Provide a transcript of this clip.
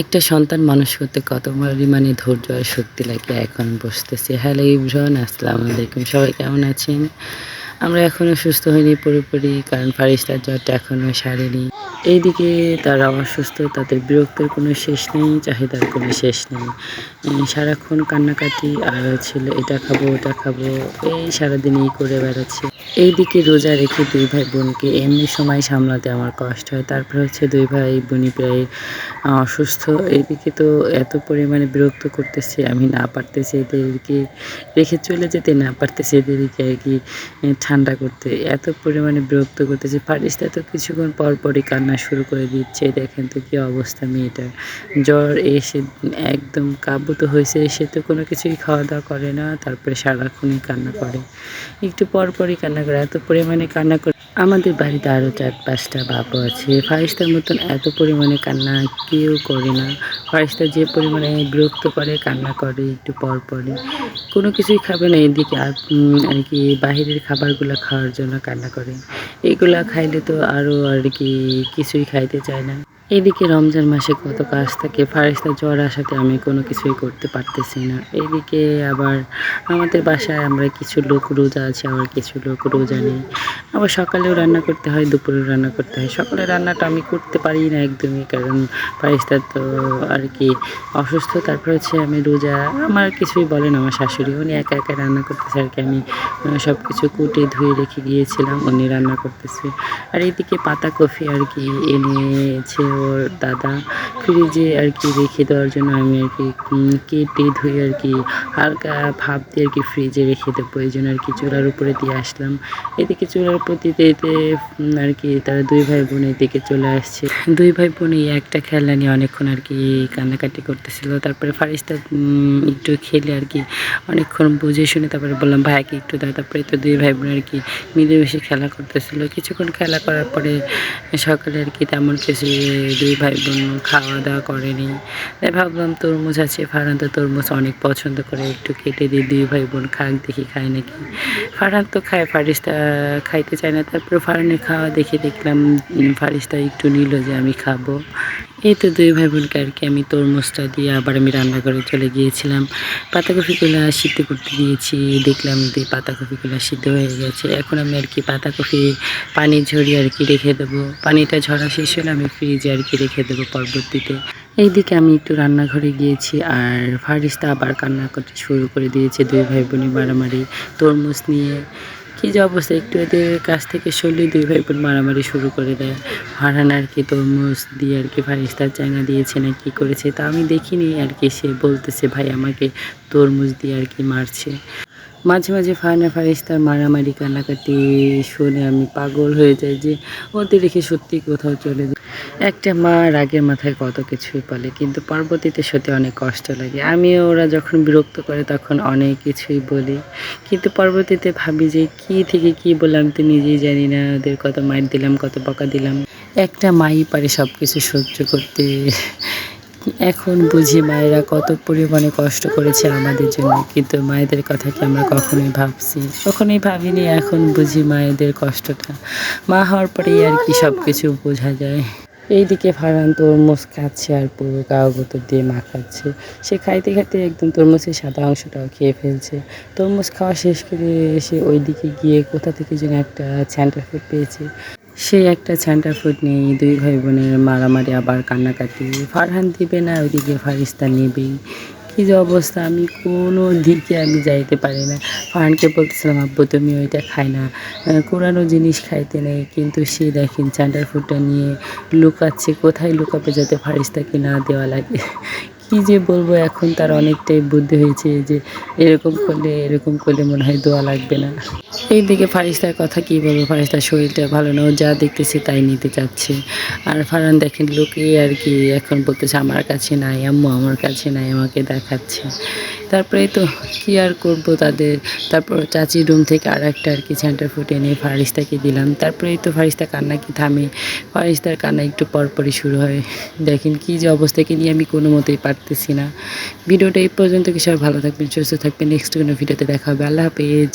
একটা সন্তান মানুষ করতে কত পরিমাণে ধৈর্য আর শক্তি লাগে এখন বুঝতেছি। হ্যালো এভরিওয়ান, আসসালামু আলাইকুম। সবাই কেমন আছেন? আমরা এখনো সুস্থ হইনি পুরোপুরি, কারণ ফারিস্তার জ্বরটা এখনো সারেনি। এইদিকে তারা অসুস্থ, তাদের বিরক্তির কোনো শেষ নেই, চাহিদার কোনো শেষ নেই। সারাক্ষণ কান্নাকাটি আর ছিল এটা খাবো ওটা খাবো, এই সারাদিন এই করে বেড়াচ্ছে। এইদিকে রোজা রেখে ২ ভাই বোনকে এমনি সময় সামলাতে আমার কষ্ট হয়। তারপর হচ্ছে ২ ভাই বোনই প্রায় অসুস্থ। এইদিকে তো এত পরিমাণে বিরক্ত করতেছে, আমি না পারতেছি এদেরকে রেখে চলে যেতে, না পারতেছি এদেরকে আরকি ঠান্ডা করতে। এত পরিমাণে বিরক্ত করতেছে। ফারিস্তা তো কিছুক্ষণ পরপরই কান্না শুরু করে দিচ্ছে। দেখেন তো কী অবস্থা মেয়েটার। জ্বর এসে একদম কাবুত হয়েছে, সে তো কোনো কিছুই খাওয়া-দাওয়া করে না। তারপরে সারাক্ষণই কান্না করে। একটু পরপরই কান্না করে, এত পরিমাণে কান্না করে। আমাদের বাড়িতে আরও ৪-৫টা বাবু আছে। ফারিস্তার মতন এত পরিমাণে কান্না কেউ করে না। ফারিস্তা যে পরিমাণে বিরক্ত করে, কান্না করে একটু পরপরই। কোনো কিছুই খাবে না, এদিকে আরকি বাহিরের খাবারগুলা খাওয়ার জন্য কান্না করে। এগুলা খাইলে তো আরও আরকি কিছুই খাইতে চায় না। এদিকে রমজান মাসে কত কাজ থাকে, ফারিস্তার জ্বর আসাতে আমি কোনো কিছুই করতে পারতেছি না। এদিকে আবার আমাদের বাসায় আমরা কিছু লোক রোজা আছি, আবার কিছু লোক রোজা নেই। আবার সকালেও রান্না করতে হয়, দুপুরেও রান্না করতে হয়। সকালের রান্নাটা আমি করতে পারি না একদমই, কারণ ফারিস্তা তো আরকি অসুস্থ। তারপর হচ্ছে আমি রোজা, আমার কিছুই বলে না আমার শাশুড়ি। উনি একা একা রান্না করতেছে আরকি। আমি সব কিছু কুটে ধুয়ে রেখে গিয়েছিলাম, উনি রান্না করতেছে। আর এদিকে পাতাকপি আরকি এনেছে ওর দাদা, ফ্রিজে আরকি রেখে দেওয়ার জন্য। আমি আরকি কেটে ধুয়ে আরকি হালকা ভাপ দিয়ে আরকি ফ্রিজে রেখে দেবো। এইজন্য আরকি চুলার উপরে দিয়ে আসলাম। এদিকে চুলার উপর দিতে দিতে আরকি তারা ২ ভাই বোন এদিকে চলে আসছে। ২ ভাই বোন এই একটা খেলনা নিয়ে অনেকক্ষণ আরকি কান্নাকাটি করতেছিল। তারপরে ফারিস্তা একটু খেলে আরকি অনেকক্ষণ বুঝে শুনে তারপরে বললাম, ভাইয়াকে একটু দাও। তারপরে তো ২ ভাই বোন আরকি মিলেমিশে খেলা করতেছিল। কিছুক্ষণ খেলা করার পরে সকালে আরকি তেমন কিছু ২ ভাই বোন খাওয়া-দাওয়া করেনি। তাই ভাবলাম তরমুজ আছে, ফারহান তো তরমুজ অনেক পছন্দ করে, একটু কেটে দিই ২ ভাই বোন খাক, দেখি খায় নাকি। ফারহান তো খায়, ফারিস্তা খাইতে চায় না। তারপরে ফারহানের খাওয়া দেখে দেখলাম ফারিস্তা একটু নিল যে আমি খাবো। এই তো ২ ভাই বোনকে আরকি আমি তরমুজটা দিয়ে আবার আমি রান্নাঘরে চলে গিয়েছিলাম। পাতাকপিগুলা সিদ্ধ করতে দিয়েছি, দেখলাম যে পাতাকপিগুলা সিদ্ধ হয়ে গেছে। এখন আমি আরকি পাতাকপি পানি ঝরিয়ে আরকি রেখে দেবো। পানিটা ঝরা শেষ হলে আমি ফ্রিজে আরকি রেখে দেবো পরবর্তীতে। এইদিকে আমি একটু রান্নাঘরে গিয়েছি, আর ফারিস্তা আবার কান্না করতে শুরু করে দিয়েছে। ২ ভাই বোনই মারামারি তরমুজ নিয়ে। কী যে অবস্থা, একটু এদের কাছ থেকে সরলেই ২ ভাই বোন মারামারি শুরু করে দেয়। ফারহান আরকি তরমুজ দিয়ে আরকি ফারিস্তার চাঙা দিয়েছে না কি করেছে তা আমি দেখিনি আরকি। সে বলতেছে ভাই আমাকে তরমুজ দিয়ে আরকি মারছে। মাঝে মাঝে ফারহান আর ফারিস্তার মারামারি কান্নাকাটি শুনে আমি পাগল হয়ে যাই যে ওদের রেখে সত্যি কোথাও চলে যাই। একটা মা রাগের মাথায় কত কিছুই বলে, কিন্তু পরবর্তীতে সত্যি অনেক কষ্ট লাগে। আমিও ওরা যখন বিরক্ত করে তখন অনেক কিছুই বলি, কিন্তু পরবর্তীতে ভাবি যে কী থেকে কী বললাম তো নিজেই জানি না। ওদের কত মাইর দিলাম, কত বকা দিলাম। একটা মাই পারে সব কিছু সহ্য করতে। এখন বুঝি মায়েরা কত পরিমাণে কষ্ট করেছে আমাদের জন্য, কিন্তু মায়েদের কথা কি আমরা কখনোই ভাবছি? কখনোই ভাবিনি। এখন বুঝি মায়েদের কষ্টটা। মা হওয়ার পরেই আরকি সব কিছু বোঝা যায়। এইদিকে ফারহান তরমুজ খাচ্ছে আর পুরো গাও-গোতর দিয়ে মাখাচ্ছে। সে খাইতে খাইতে একদম তরমুজের সাদা অংশটাও খেয়ে ফেলছে। তরমুজ খাওয়া শেষ করে এসে ওইদিকে গিয়ে কোথা থেকে যেন একটা ছ্যান্টা ফ্রুট পেয়েছে। সেই একটা ছ্যান্টা ফ্রুট নিয়েই ২ ভাই বোনের মারামারি, আবার কান্নাকাটি। ফারহান দিবে না, ওইদিকে ফারিস্তা নেবেই। কী যে অবস্থা, আমি কোনো দিকে আমি যাইতে পারি না। ফারহানকে বলতেছিলাম, আব্বু তুমি ওইটা খায় না, কোরানো জিনিস খাইতে নেই, কিন্তু সে দেখেন ছ্যান্টা ফ্রুটটা নিয়ে লুকাচ্ছে। কোথায় লুকাবে যাতে ফারিস্তাকে না দেওয়া লাগে। কী যে বলবো, এখন তার অনেকটাই বুদ্ধি হয়েছে যে এরকম করলে মনে হয় দোয়া লাগবে না। এইদিকে ফারিস্তার কথা কী বলবো, ফারিস্তার শরীরটা ভালো না, ও যা দেখতেছে তাই নিতে চাচ্ছে। আর ফারহান দেখেন লুকিয়ে আরকি এখন বলতেছে আমার কাছে নাই আম্মু, আমার কাছে নাই, আমাকে দেখাচ্ছে। তারপরে তো কী আর করবো তাদের। তারপর চাচির রুম থেকে আরেকটা আরকি ছ্যান্টা ফ্রুট এনে ফারিস্তাকে দিলাম। তারপরেই তো ফারিস্তা কান্না কি থামে? ফারিস্তার কান্না একটু পরপরই শুরু হয়। দেখেন কী যে অবস্থাকে নিয়ে আমি কোনো মতেই পারতেছি না। ভিডিওটা এই পর্যন্ত। কি সবাই ভালো থাকবেন, সুস্থ থাকবেন। নেক্সট কোনো ভিডিওতে দেখা হবে। আল্লাহ হাফেজ।